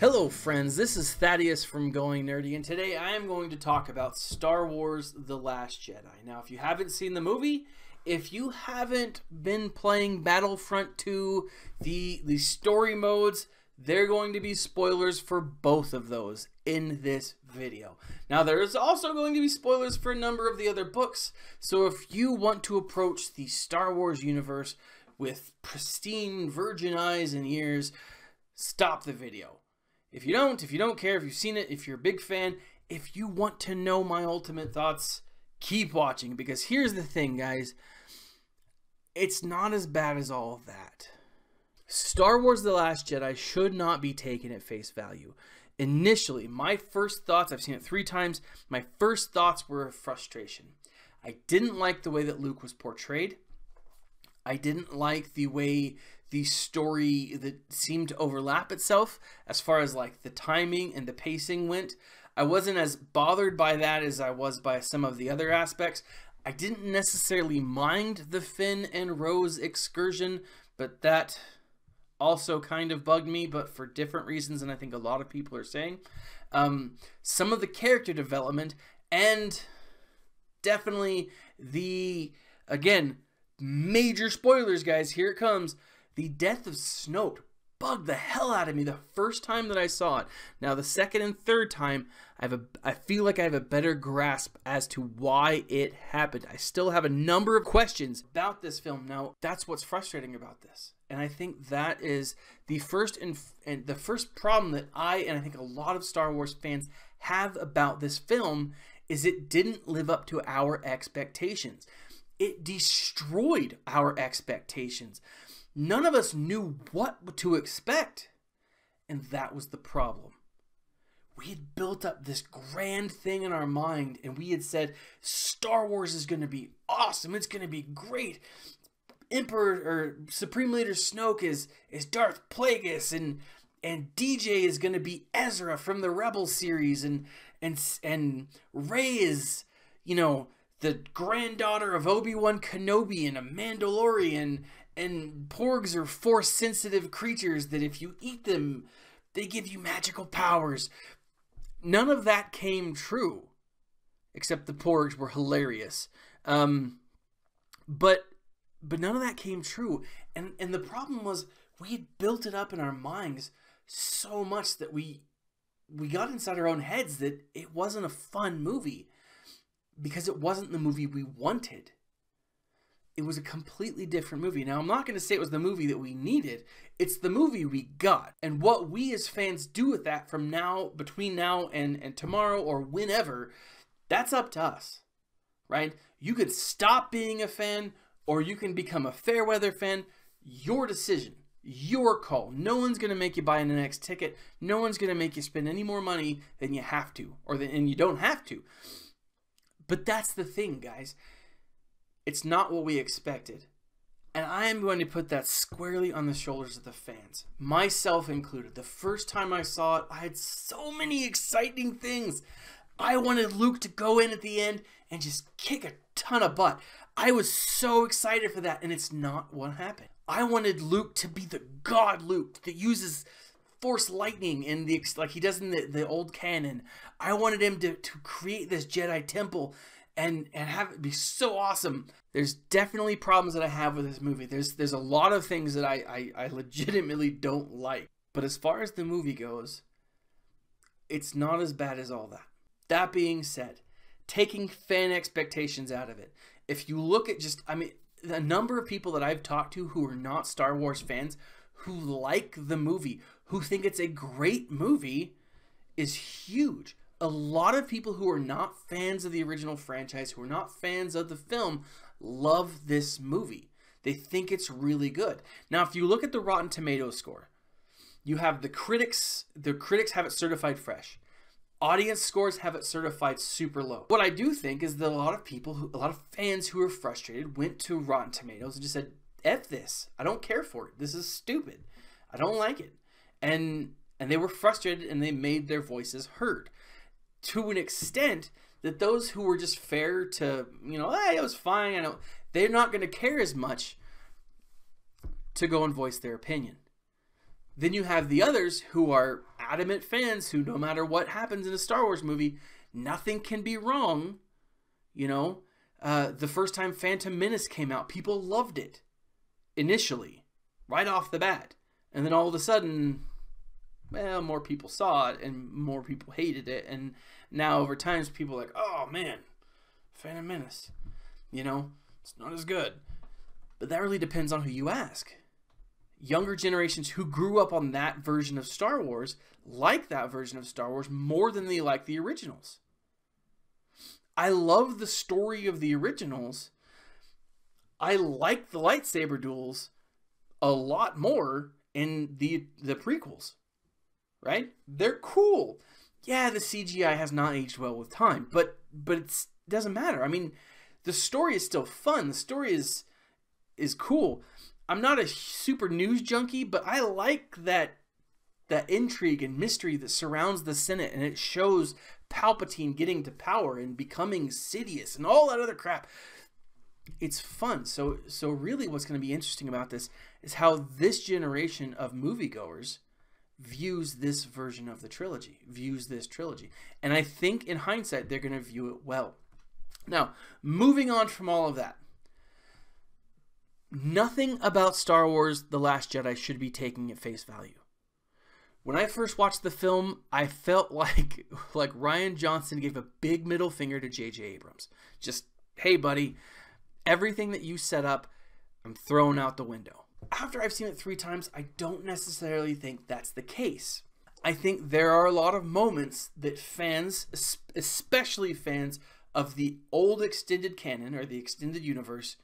Hello friends, this is Thaddeus from Going Nerdy, and today I am going to talk about Star Wars The Last Jedi. Now, if you haven't seen the movie, if you haven't been playing Battlefront 2, the story modes, they're going to be spoilers for both of those in this video. Now, there is also going to be spoilers for a number of the other books, so if you want to approach the Star Wars universe with pristine virgin eyes and ears, stop the video. If you don't care, if you've seen it, if you're a big fan, if you want to know my ultimate thoughts, keep watching, because here's the thing, guys. It's not as bad as all of that. Star Wars The Last Jedi should not be taken at face value. Initially, my first thoughts, I've seen it 3 times, my first thoughts were of frustration. I didn't like the way that Luke was portrayed. I didn't like the way the story that seemed to overlap itself as far as like the timing and the pacing went. I wasn't as bothered by that as I was by some of the other aspects. I didn't necessarily mind the Finn and Rose excursion, but that also kind of bugged me, but for different reasons than I think a lot of people are saying. Some of the character development and definitely the, again, major spoilers, guys, here it comes. The death of Snoke bugged the hell out of me the first time that I saw it. Now, the second and third time, I feel like I have a better grasp as to why it happened. I still have a number of questions about this film. Now, that's what's frustrating about this. And I think that is the first and the first problem that I think a lot of Star Wars fans have about this film is it didn't live up to our expectations. It destroyed our expectations. None of us knew what to expect, and that was the problem. We had built up this grand thing in our mind, and we had said, Star Wars is going to be awesome, it's going to be great. Emperor or Supreme Leader Snoke is Darth Plagueis, and DJ is going to be Ezra from the Rebel series, and Rey is, you know, the granddaughter of Obi-Wan Kenobi and a Mandalorian, and porgs are force-sensitive creatures that if you eat them, they give you magical powers. None of that came true, except the porgs were hilarious. But none of that came true. And the problem was we had built it up in our minds so much that we got inside our own heads that it wasn't a fun movie because it wasn't the movie we wanted. It was a completely different movie. Now, I'm not going to say it was the movie that we needed. It's the movie we got. And what we as fans do with that from now, between now and tomorrow or whenever, that's up to us, right? You could stop being a fan or you can become a fair weather fan. Your decision, your call. No one's going to make you buy the next ticket. No one's going to make you spend any more money than you have to, and you don't have to. But that's the thing, guys. It's not what we expected. And I am going to put that squarely on the shoulders of the fans, myself included. The first time I saw it, I had so many exciting things. I wanted Luke to go in at the end and just kick a ton of butt. I was so excited for that, and it's not what happened. I wanted Luke to be the God Luke that uses Force lightning in like he does in the old canon. I wanted him to create this Jedi temple and have it be so awesome. There's definitely problems that I have with this movie. There's a lot of things that I legitimately don't like. But as far as the movie goes, it's not as bad as all that. That being said, taking fan expectations out of it, if you look at just, I mean, the number of people that I've talked to who are not Star Wars fans, who like the movie, who think it's a great movie, is huge. A lot of people who are not fans of the original franchise, who are not fans of the film, love this movie. They think it's really good. Now, if you look at the Rotten Tomatoes score, you have the critics have it certified fresh. Audience scores have it certified super low. What I do think is that a lot of fans who are frustrated went to Rotten Tomatoes and just said, F this. I don't care for it. This is stupid. I don't like it. And they were frustrated and they made their voices heard. To an extent that those who were just fair to, you know, hey, it was fine, I know, they're not going to care as much to go and voice their opinion. Then you have the others who are adamant fans who, no matter what happens in a Star Wars movie, nothing can be wrong. You know, the first time Phantom Menace came out, people loved it initially, right off the bat. And then all of a sudden, well, more people saw it and more people hated it. And now over time, people are like, oh man, Phantom Menace, you know, it's not as good. But that really depends on who you ask. Younger generations who grew up on that version of Star Wars like that version of Star Wars more than they like the originals. I love the story of the originals. I like the lightsaber duels a lot more in the prequels, right? They're cool. Yeah, the CGI has not aged well with time, but it doesn't matter. I mean, the story is still fun. The story is cool. I'm not a super news junkie, but I like that intrigue and mystery that surrounds the Senate, and it shows Palpatine getting to power and becoming Sidious and all that other crap. It's fun. So really what's going to be interesting about this is how this generation of moviegoers views this version of the trilogy, views this trilogy. And I think in hindsight, they're going to view it well. Now, moving on from all of that, nothing about Star Wars The Last Jedi should be taken at face value. When I first watched the film, I felt like Rian Johnson gave a big middle finger to J.J. Abrams. Just, hey buddy, everything that you set up, I'm throwing out the window. After I've seen it 3 times, I don't necessarily think that's the case. I think there are a lot of moments that fans, especially fans of the old extended canon or the extended universe,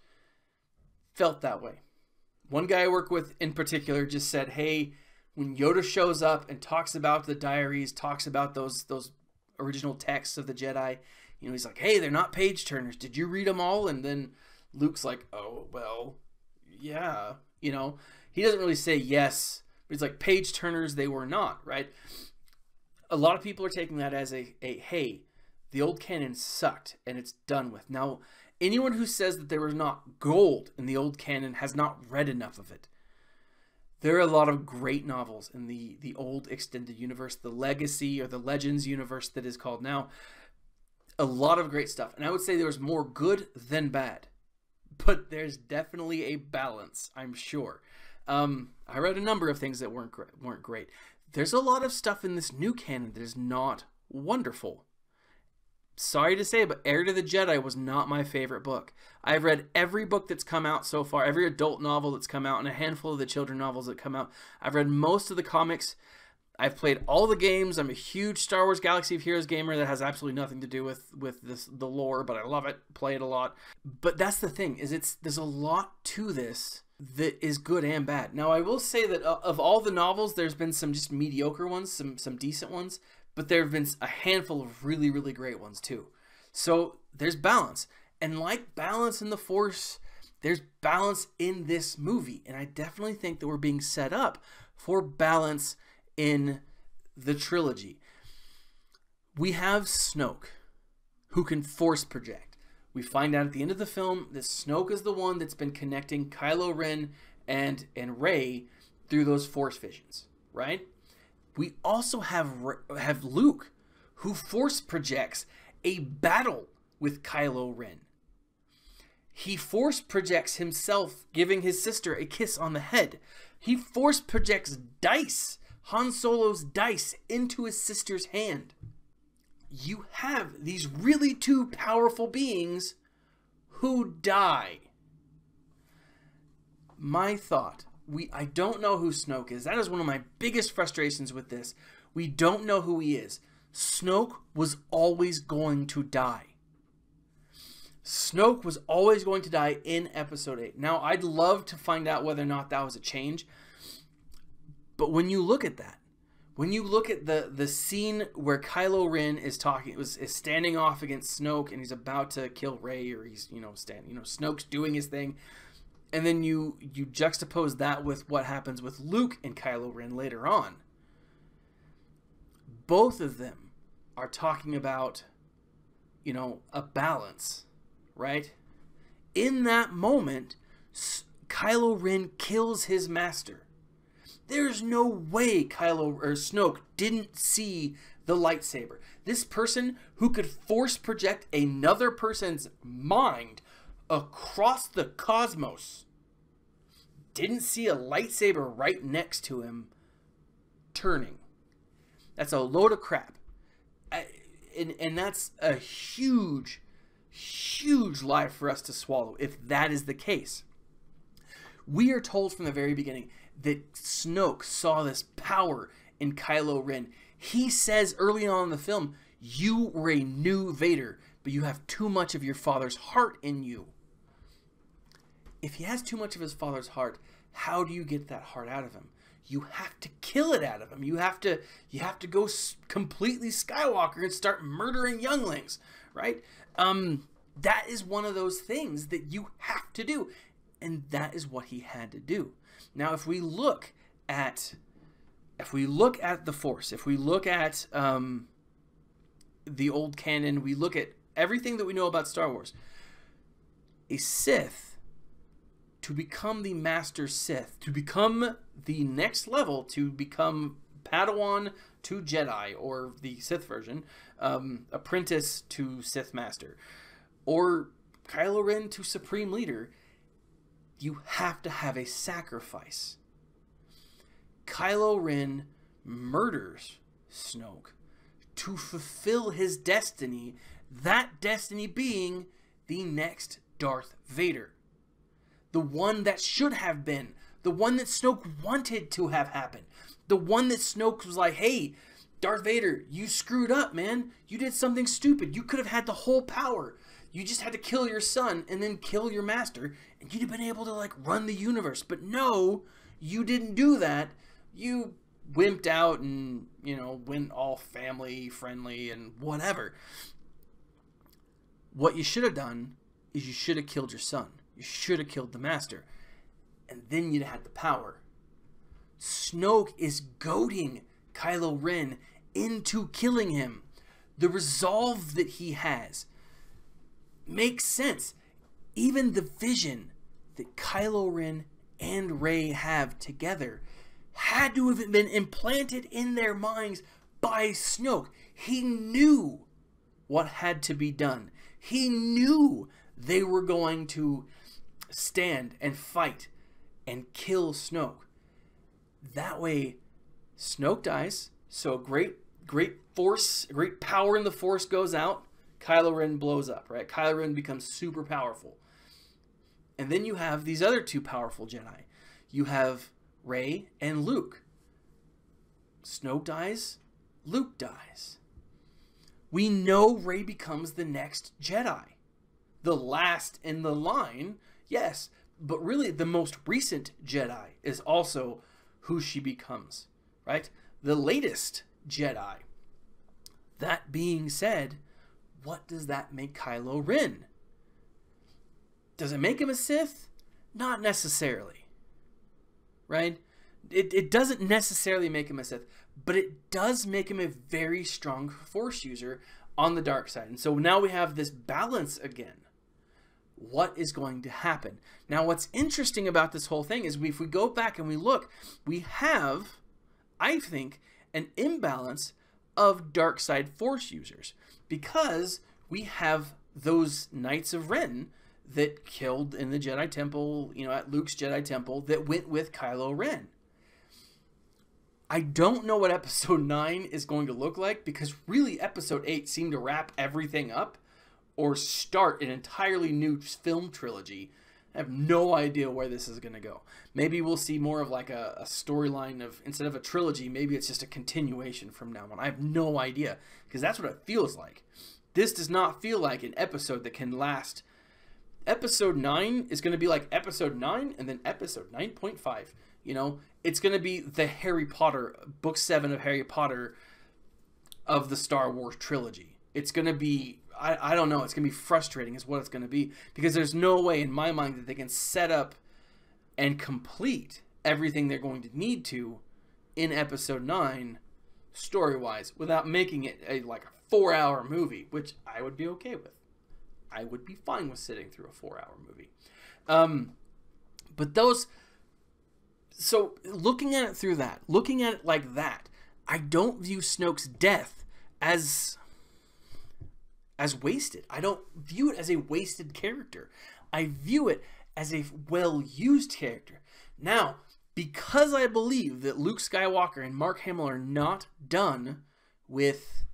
felt that way. One guy I work with in particular just said, hey, when Yoda shows up and talks about the diaries, talks about those original texts of the Jedi, you know, he's like, hey, they're not page turners. Did you read them all? And then Luke's like, oh, well, yeah. You know, he doesn't really say yes, but he's like, page turners, they were not, right? A lot of people are taking that as a hey, the old canon sucked and it's done with. Now, anyone who says that there was not gold in the old canon has not read enough of it. There are a lot of great novels in the old extended universe, the Legacy or the Legends universe that is called now. A lot of great stuff. And I would say there was more good than bad. But there's definitely a balance, I'm sure. I read a number of things that weren't great. There's a lot of stuff in this new canon that is not wonderful. Sorry to say, but Heir to the Jedi was not my favorite book. I've read every book that's come out so far, every adult novel that's come out, and a handful of the children novels that come out. I've read most of the comics. I've played all the games. I'm a huge Star Wars Galaxy of Heroes gamer that has absolutely nothing to do with the lore, but I love it, play it a lot. But that's the thing, is there's a lot to this that is good and bad. Now, I will say that of all the novels, there's been some just mediocre ones, some decent ones, but there have been a handful of really, really great ones too. So there's balance. And like balance in the Force, there's balance in this movie. And I definitely think that we're being set up for balance in the trilogy. We have Snoke, who can Force project. We find out at the end of the film that Snoke is the one that's been connecting Kylo Ren and Rey through those Force visions, right? We also have Luke, who Force projects a battle with Kylo Ren. He Force projects himself giving his sister a kiss on the head. He Force projects dice, Han Solo's dice, into his sister's hand. You have these really two powerful beings who die. My thought, I don't know who Snoke is. That is one of my biggest frustrations with this. We don't know who he is. Snoke was always going to die. Snoke was always going to die in Episode 8. Now, I'd love to find out whether or not that was a change. But when you look at that, when you look at the scene where Kylo Ren is standing off against Snoke and he's about to kill Rey, or he's Snoke's doing his thing, and then you juxtapose that with what happens with Luke and Kylo Ren later on. Both of them are talking about, a balance, right? In that moment, Kylo Ren kills his master. There's no way Snoke didn't see the lightsaber. This person who could force project another person's mind across the cosmos didn't see a lightsaber right next to him turning. That's a load of crap. And that's a huge, huge lie for us to swallow if that is the case. We are told from the very beginning that Snoke saw this power in Kylo Ren. He says early on in the film, you were a new Vader, but you have too much of your father's heart in you. If he has too much of his father's heart, how do you get that heart out of him? You have to kill it out of him. You have to go completely Skywalker and start murdering younglings, right? That is one of those things that you have to do, and that is what he had to do. Now, if we look at the Force, if we look at the old canon, we look at everything that we know about Star Wars, a Sith, to become the Master Sith, to become the next level, to become Padawan to Jedi, or the Sith version, apprentice to Sith Master, or Kylo Ren to Supreme Leader, you have to have a sacrifice. Kylo Ren murders Snoke to fulfill his destiny, that destiny being the next Darth Vader. The one that should have been. The one that Snoke wanted to have happened. The one that Snoke was like, hey, Darth Vader, you screwed up, man. You did something stupid. You could have had the whole power. You just had to kill your son and then kill your master, and you'd have been able to, like, run the universe. But no, you didn't do that. You wimped out and, you know, went all family friendly and whatever. What you should have done is you should have killed your son. You should have killed the master. And then you'd have had the power. Snoke is goading Kylo Ren into killing him. The resolve that he has makes sense. Even the vision that Kylo Ren and Rey have together had to have been implanted in their minds by Snoke. He knew what had to be done. He knew they were going to stand and fight and kill Snoke. That way, Snoke dies. So great force, great power in the Force goes out. Kylo Ren blows up, right? Kylo Ren becomes super powerful. And then you have these other two powerful Jedi. You have Rey and Luke. Snoke dies. Luke dies. We know Rey becomes the next Jedi. The last in the line, yes, but really the most recent Jedi is also who she becomes, right? The latest Jedi. That being said, what does that make Kylo Ren? Does it make him a Sith? Not necessarily, right? It doesn't necessarily make him a Sith, but it does make him a very strong Force user on the dark side. And so now we have this balance again. What is going to happen? Now, what's interesting about this whole thing is if we go back and we look, we have, I think, an imbalance of dark side Force users, because we have those Knights of Ren that killed in the Jedi Temple, you know, at Luke's Jedi Temple, that went with Kylo Ren. I don't know what Episode 9 is going to look like, because really Episode 8 seemed to wrap everything up or start an entirely new film trilogy. I have no idea where this is going to go. Maybe we'll see more of like a storyline of, instead of a trilogy, maybe it's just a continuation from now on. I have no idea, because that's what it feels like. This does not feel like an episode that can last. Episode 9 is going to be like Episode 9 and then Episode 9.5. You know, it's going to be the Harry Potter, Book 7 of Harry Potter of the Star Wars trilogy. It's going to be, I don't know, it's going to be frustrating is what it's going to be, because there's no way in my mind that they can set up and complete everything they're going to need to in Episode 9 story-wise without making it like a 4-hour movie, which I would be okay with. I would be fine with sitting through a 4-hour movie. But those So looking at it through that, looking at it like that, I don't view Snoke's death as wasted. I don't view it as a wasted character. I view it as a well-used character. Now, because I believe that Luke Skywalker and Mark Hamill are not done with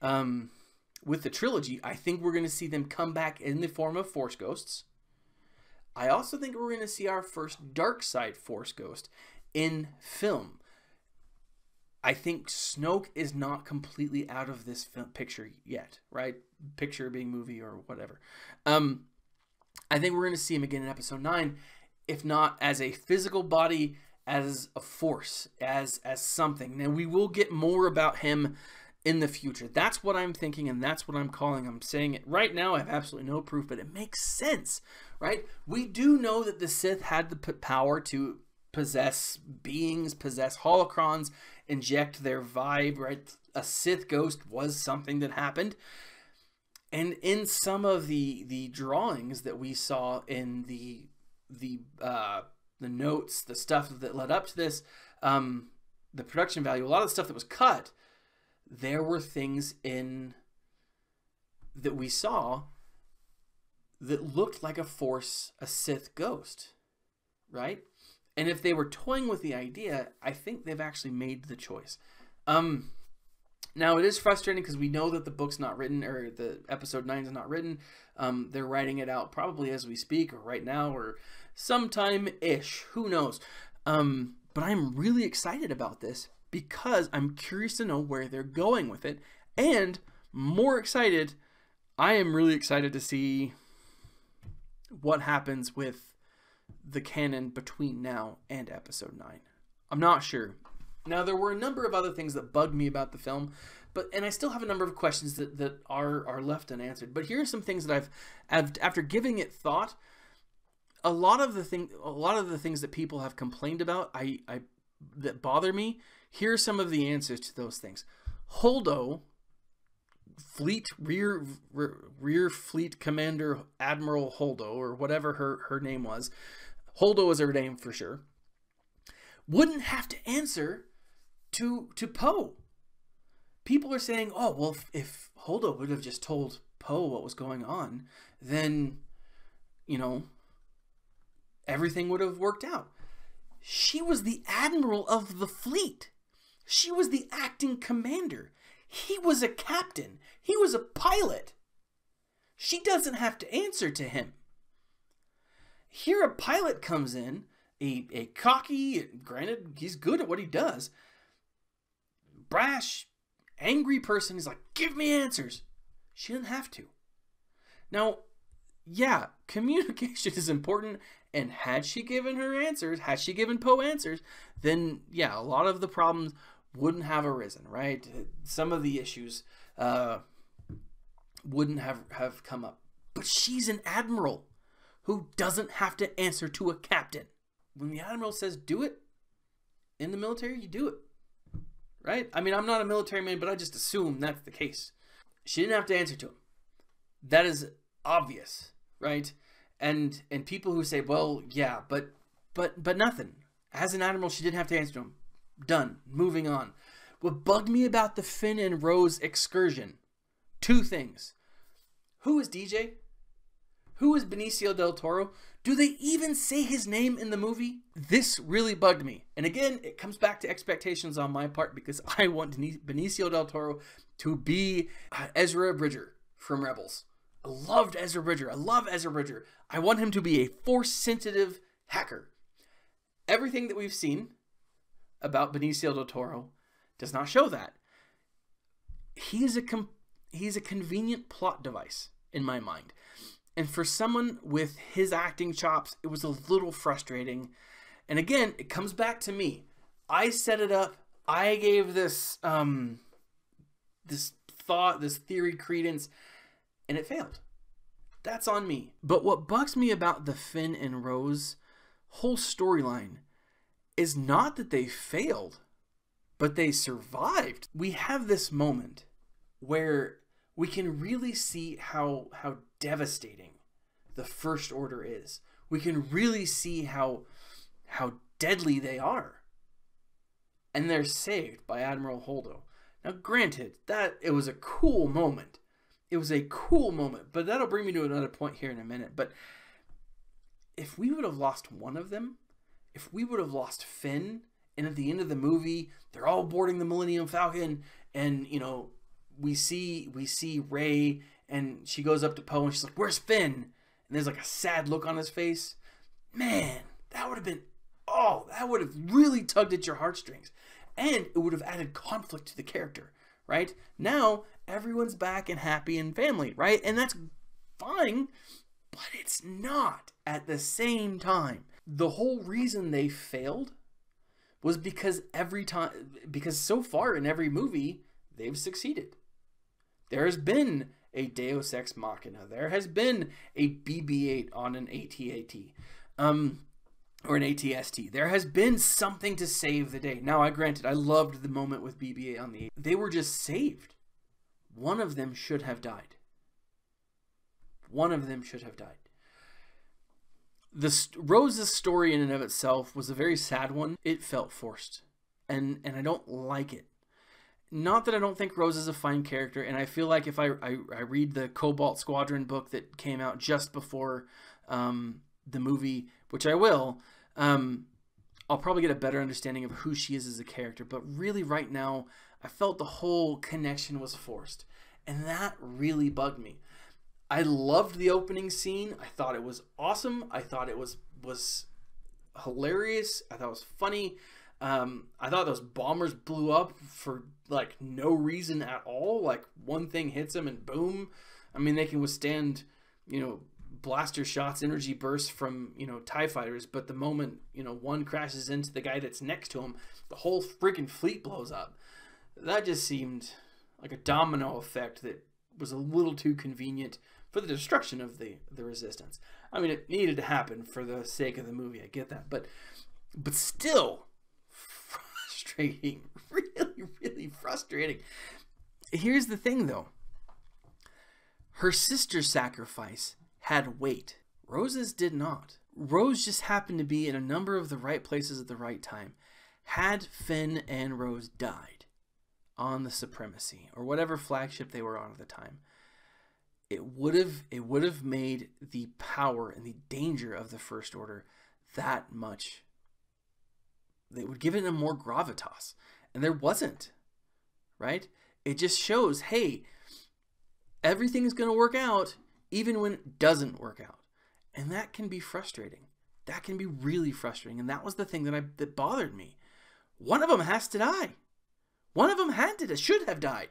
the trilogy, I think we're going to see them come back in the form of Force ghosts. I also think we're going to see our first dark side Force ghost in film. I think Snoke is not completely out of this picture yet, right? Picture being movie or whatever. I think we're going to see him again in Episode 9, if not as a physical body, as a force, as something. Now, we will get more about him in the future. That's what I'm thinking, and that's what I'm calling. I'm saying it right now. I have absolutely no proof, but it makes sense, right? We do know that the Sith had the power to possess beings, possess holocrons, inject their vibe, right? A Sith ghost was something that happened. And in some of the drawings that we saw in the notes, the stuff that led up to this, the production value, a lot of the stuff that was cut, there were things in that we saw that looked like a Sith ghost, right? And if they were toying with the idea, I think they've actually made the choice. Now, it is frustrating because we know that the book's not written, or the Episode 9 is not written. They're writing it out probably as we speak, or right now, or sometime-ish. Who knows? But I'm really excited about this because I'm curious to know where they're going with it. And more excited, I am really excited to see what happens with the canon between now and Episode 9. I'm not sure. Now, there were a number of other things that bugged me about the film, and I still have a number of questions that are left unanswered. But here are some things that I've after giving it thought, a lot of the things that people have complained about, that bother me. Here are some of the answers to those things. Holdo, rear fleet commander Admiral Holdo, or whatever her name was, Holdo is her name for sure, wouldn't have to answer to Poe. People are saying, oh, well, if Holdo would have just told Poe what was going on, then, you know, everything would have worked out. She was the admiral of the fleet. She was the acting commander. He was a captain. He was a pilot. She doesn't have to answer to him. Here a pilot comes in, a cocky, granted, he's good at what he does, brash, angry person. He's like, give me answers. She didn't have to. Now, yeah, communication is important, and had she given her answers, had she given Poe answers, then yeah, a lot of the problems wouldn't have arisen, right? Some of the issues wouldn't have come up. But she's an admiral who doesn't have to answer to a captain. When the admiral says do it, in the military, you do it, right? I mean, I'm not a military man, but I just assume that's the case. She didn't have to answer to him. That is obvious, right? And people who say, well, yeah, but nothing. As an admiral, she didn't have to answer to him. Done. Moving on. What bugged me about the Finn and Rose excursion, two things. Who is DJ? Who is Benicio del Toro? Do they even say his name in the movie? This really bugged me. And again, it comes back to expectations on my part, because I want Benicio del Toro to be Ezra Bridger from Rebels. I loved Ezra Bridger. I love Ezra Bridger. I want him to be a Force-sensitive hacker. Everything that we've seen about Benicio del Toro does not show that. He's a convenient plot device in my mind. And for someone with his acting chops, it was a little frustrating. And again, it comes back to me. I set it up. I gave this this theory credence, and it failed. That's on me. But what bugs me about the Finn and Rose whole storyline is not that they failed, but they survived. We have this moment where we can really see how devastating the First Order is. We can really see how deadly they are. And they're saved by Admiral Holdo. Now, granted, that it was a cool moment. It was a cool moment, but that'll bring me to another point here in a minute. But if we would have lost one of them, if we would have lost Finn, and at the end of the movie, they're all boarding the Millennium Falcon, and, you know, we see Rey, and she goes up to Poe, and she's like, "Where's Finn?" And there's like a sad look on his face. Man, that would have been, oh, that would have really tugged at your heartstrings. And it would have added conflict to the character, right? Now, everyone's back and happy and family, right? And that's fine, but it's not at the same time. The whole reason they failed was because so far in every movie, they've succeeded. There has been a Deus Ex Machina. There has been a BB-8 on an AT-AT. Or an ATST. There has been something to save the day. Now, granted, I loved the moment with BB-8 on the... They were just saved. One of them should have died. One of them should have died. Rose's story in and of itself was a very sad one. It felt forced. And I don't like it. Not that I don't think Rose is a fine character, and I feel like if I read the Cobalt Squadron book that came out just before the movie, which I will, I'll probably get a better understanding of who she is as a character. But really right now, I felt the whole connection was forced. And that really bugged me. I loved the opening scene. I thought it was awesome. I thought it was hilarious. I thought it was funny. I thought those bombers blew up for like no reason at all. Like one thing hits them and boom. I mean, they can withstand, you know, blaster shots, energy bursts from, you know, TIE fighters, but the moment, you know, one crashes into the guy that's next to him, the whole freaking fleet blows up. That just seemed like a domino effect that was a little too convenient for the destruction of the Resistance. I mean, it needed to happen for the sake of the movie, I get that, but still frustrating. Really, really frustrating. Here's the thing though. Her sister's sacrifice had weight. Rose's did not. Rose just happened to be in a number of the right places at the right time. Had Finn and Rose died on the Supremacy or whatever flagship they were on at the time, it would have made the power and the danger of the First Order that much. They would give it a more gravitas, and there wasn't. Right? It just shows, hey, everything is going to work out even when it doesn't work out. And that can be frustrating. That can be really frustrating. And that was the thing that bothered me. One of them has to die. One of them should have died.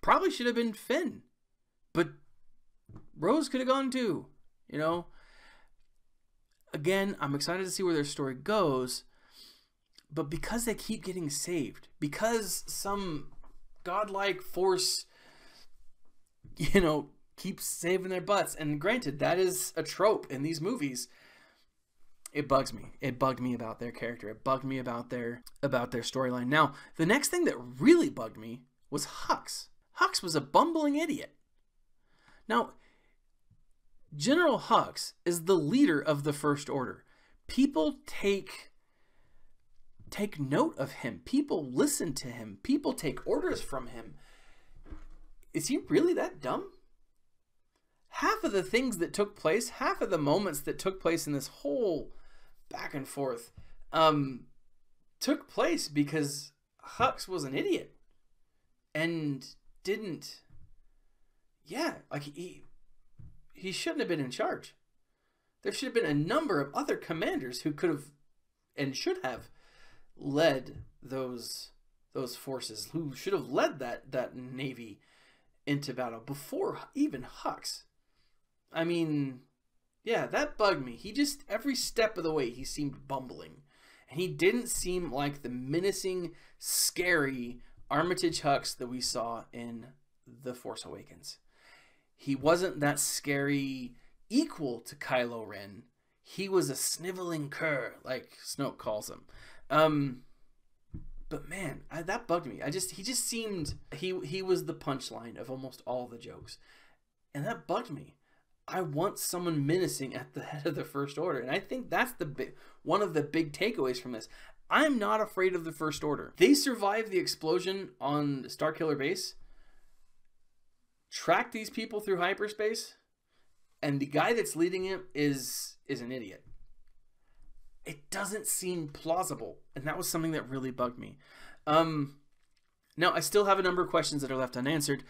Probably should have been Finn. But Rose could have gone too. You know? Again, I'm excited to see where their story goes. But because they keep getting saved, because some godlike force, you know, keeps saving their butts, and granted, that is a trope in these movies, it bugs me. It bugged me about their character. It bugged me about their storyline. Now, the next thing that really bugged me was Hux. Hux was a bumbling idiot. Now, General Hux is the leader of the First Order. People take note of him. People listen to him. People take orders from him. Is he really that dumb? Half of the things that took place, half of the moments that took place in this whole back and forth, took place because Hux was an idiot and didn't, like he shouldn't have been in charge. There should have been a number of other commanders who could have and should have led those forces, who should have led that navy into battle before even Hux. I mean, yeah, that bugged me. He just, every step of the way, he seemed bumbling. And he didn't seem like the menacing, scary Armitage Hux that we saw in The Force Awakens. He wasn't that scary equal to Kylo Ren. He was a sniveling cur, like Snoke calls him. But man, that bugged me. He just seemed, he was the punchline of almost all the jokes. And that bugged me. I want someone menacing at the head of the First Order. And I think that's one of the big takeaways from this. I'm not afraid of the First Order. They survived the explosion on Starkiller Base, tracked these people through hyperspace, and the guy that's leading it is an idiot. It doesn't seem plausible, and that was something that really bugged me. Now, I still have a number of questions that are left unanswered.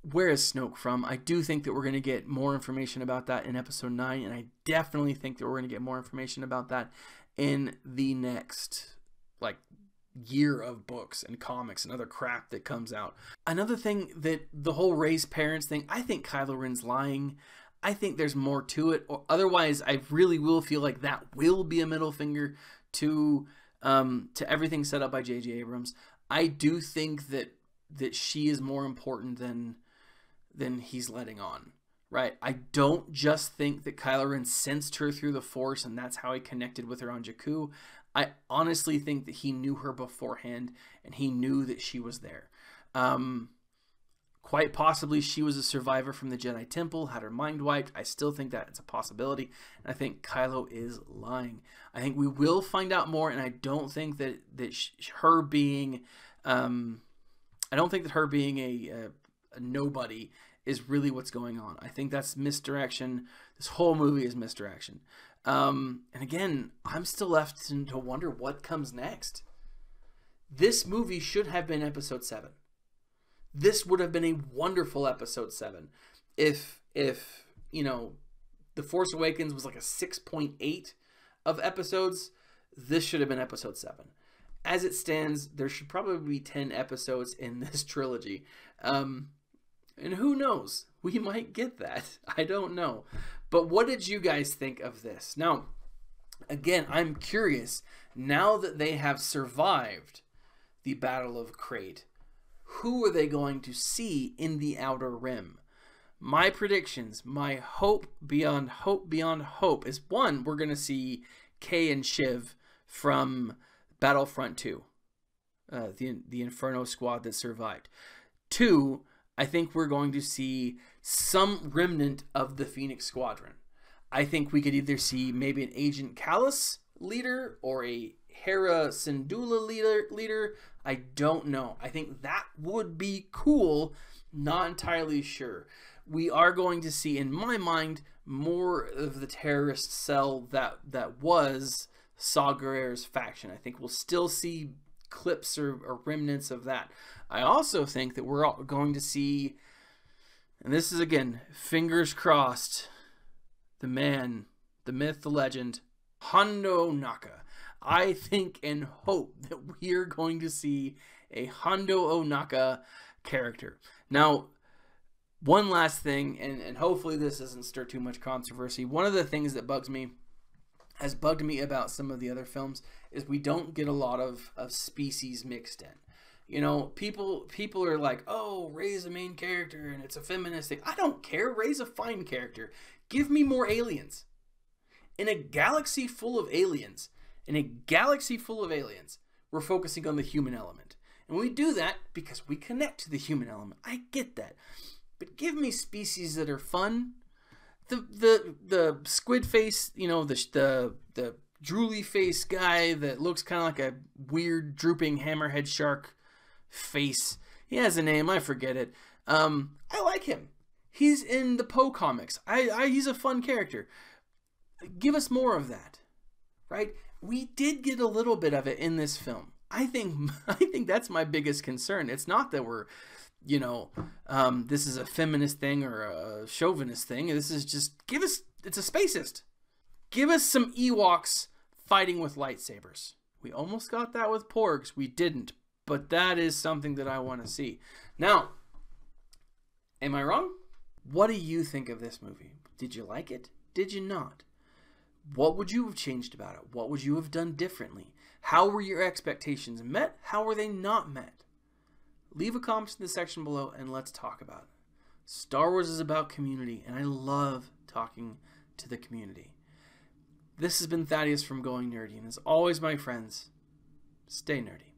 Where is Snoke from? I do think that we're going to get more information about that in episode 9, and I definitely think that we're going to get more information about that in the next, like, year of books and comics and other crap that comes out. Another thing, that the whole Rey's parents thing, I think Kylo Ren's lying. I think there's more to it, or otherwise I really will feel like that will be a middle finger to everything set up by J.J. Abrams. I do think that she is more important than he's letting on, right? I don't just think that Kylo Ren sensed her through the Force and that's how he connected with her on Jakku. I honestly think that he knew her beforehand and he knew that she was there. Quite possibly she was a survivor from the Jedi Temple, had her mind wiped. I still think that it's a possibility. And I think Kylo is lying. I think we will find out more, and I don't think that her being I don't think that her being a nobody is really what's going on. I think that's misdirection. This whole movie is misdirection. And again, I'm still left to wonder what comes next. This movie should have been episode 7. This would have been a wonderful episode 7 if you know, The Force Awakens was like a 6.8 of episodes. This should have been episode 7. As it stands, there should probably be 10 episodes in this trilogy. And who knows? We might get that. I don't know. But what did you guys think of this? Now, again, I'm curious. Now that they have survived the Battle of Crate, who are they going to see in the Outer Rim? My predictions, my hope beyond hope is, one, we're going to see Kay and Shiv from Battlefront 2, the Inferno squad that survived. 2, I think we're going to see some remnant of the Phoenix Squadron. I think we could either see maybe an Agent Kallus leader or a Hera Syndulla leader. I don't know. I think that would be cool. Not entirely sure. We are going to see, in my mind, more of the terrorist cell that was Saw Gerrera's faction. I think we'll still see clips or remnants of that. I also think that we're going to see, and this is, again, fingers crossed, the man, the myth, the legend, Hondo Ohnaka. I think and hope that we are going to see a Hondo Ohnaka character. Now, one last thing, and hopefully this doesn't stir too much controversy. One of the things that has bugged me about some of the other films is we don't get a lot of species mixed in. You know, people are like, oh, Rey's a main character and it's a feminist thing. I don't care. Rey's a fine character. Give me more aliens. In a galaxy full of aliens, we're focusing on the human element. And we do that because we connect to the human element. I get that. But give me species that are fun. The squid face, you know, the drooly face guy that looks kind of like a weird drooping hammerhead shark face. He has a name, I forget it. I like him. He's in the Poe comics. He's a fun character. Give us more of that, right? We did get a little bit of it in this film. I think that's my biggest concern. It's not that we're, you know, this is a feminist thing or a chauvinist thing. This is just, it's a spacist. Give us some Ewoks fighting with lightsabers. We almost got that with Porgs. We didn't, but that is something that I want to see. Now, am I wrong? What do you think of this movie? Did you like it? Did you not? What would you have changed about it? What would you have done differently? How were your expectations met? How were they not met? Leave a comment in the section below and let's talk about it. Star Wars is about community, and I love talking to the community. This has been Thaddeus from Going Nerdy, and as always, my friends, stay nerdy.